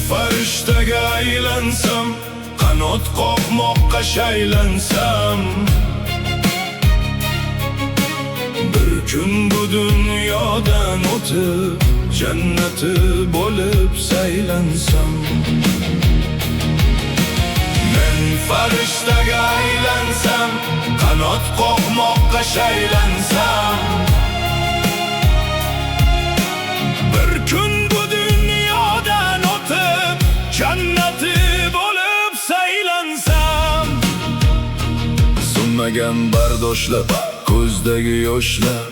Farishtaga aylansam, qanot qoqmoqqa shaylansam, bir kun bu dunyodan o'tib jannati bo'lib saylansam. Men farishtaga aylansam, qanot qoqmoqqa shaylansam, bir kun jannati bo'lib saylansam. Sunmagan bardoshlar, ko'zdagi yoshlar,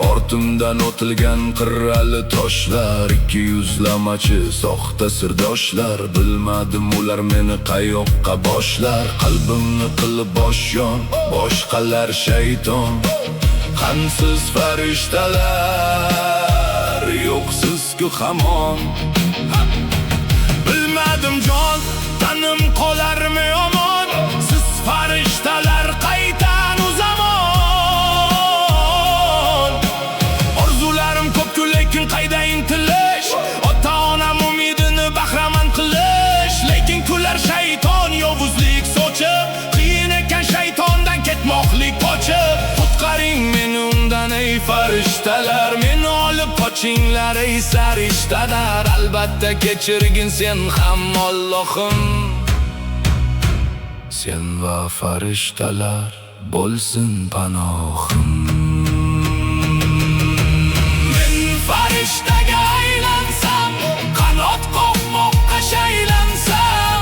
ortimdan o'tilgan qirrali toshlar, ikki yuzlamachi soxta sirdoshlar, bilmadim ular meni qayoqqa boshlar. Qalbimni qilib boshyon, boshqalar shayton, qansiz farishtalar, yo'qsiz-ku hamon. Bilmadim jon, tanim qolarmi omon, siz farishtalar qaytan u zamon. Orzularim ko'p-ku lekin qayda intilish, ota-onam umidini bahramand qilish. Lekin kular shayton yovuzlik sochib, qiyin ekan shaytondan ketmoqlik qochib. Qutqaring meni undan ey farishtalar, meni olib qochinglar ey sarishtalar. Albatta kechirgin sen ham Allohim, sen va farishtalar bo'lsin panohim. Men farishtaga aylansam, qanot qoqmoqqa shaylansam,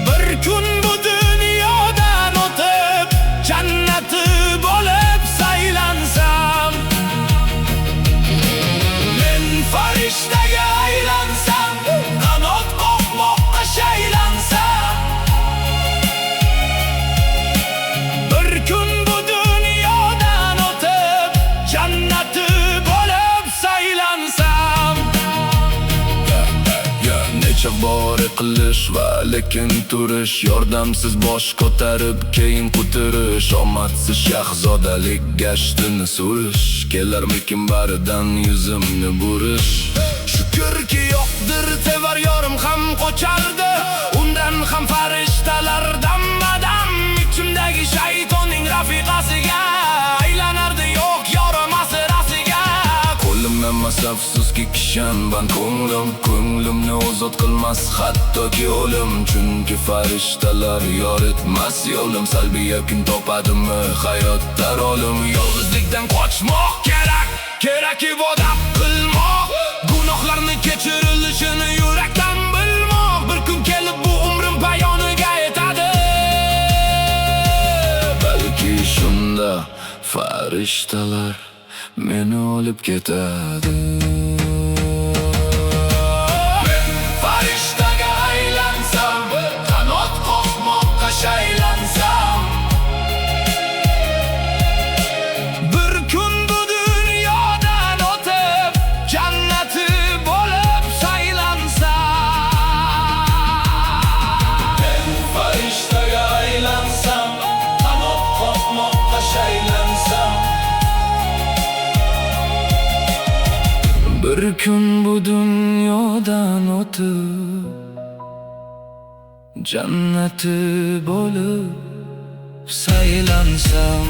bir kun bu dunyodan o'tib jannati bo'lib saylansam. Men farishtaga aylansam, qanot qoqmoqqa shaylansam, bir kun bu dunyodan o'tib jannati bo'lib saylansam. Necha bor qilish va lekin turish, yordamsiz bosh ko'tarib keyin qutirish, omadsiz shahzodalik gashtini surish, kelarmikin baridan yuzimni burish. Shukrki yo'qdir tevar yorim ham qochardi, undan ham farishtalardan badam. Ichimdagi shaytonning rafiqasiga aylanardi yo'q yorim asirasiga. Qo'lim emas afsuski kishanband ko'nglim, ko'nglimni ozod qilmas hattoki o'lim. Chunki farishtalar yor etmas yo'lim, salbiy yakun topadimi hayotda rolim. Yolg'izlikdan qochmoq kerak, kerak ibodat qilmoq, gunohlarni kechirilishini yurakdan bilmoq. Bir kun kelib bu umrim payoniga yetadi, balki shunda farishtalar meni olib ketadi. Men farishtaga aylansam, qanot qoqmoqqa shaylansam, bir kun bu dunyodan o'tib jannati bo'lib saylansam. Men farishtaga aylansam, qanot qoqmoqqa shaylansam, bir kun bu dunyodan o'tib jannati bo'lib saylansam.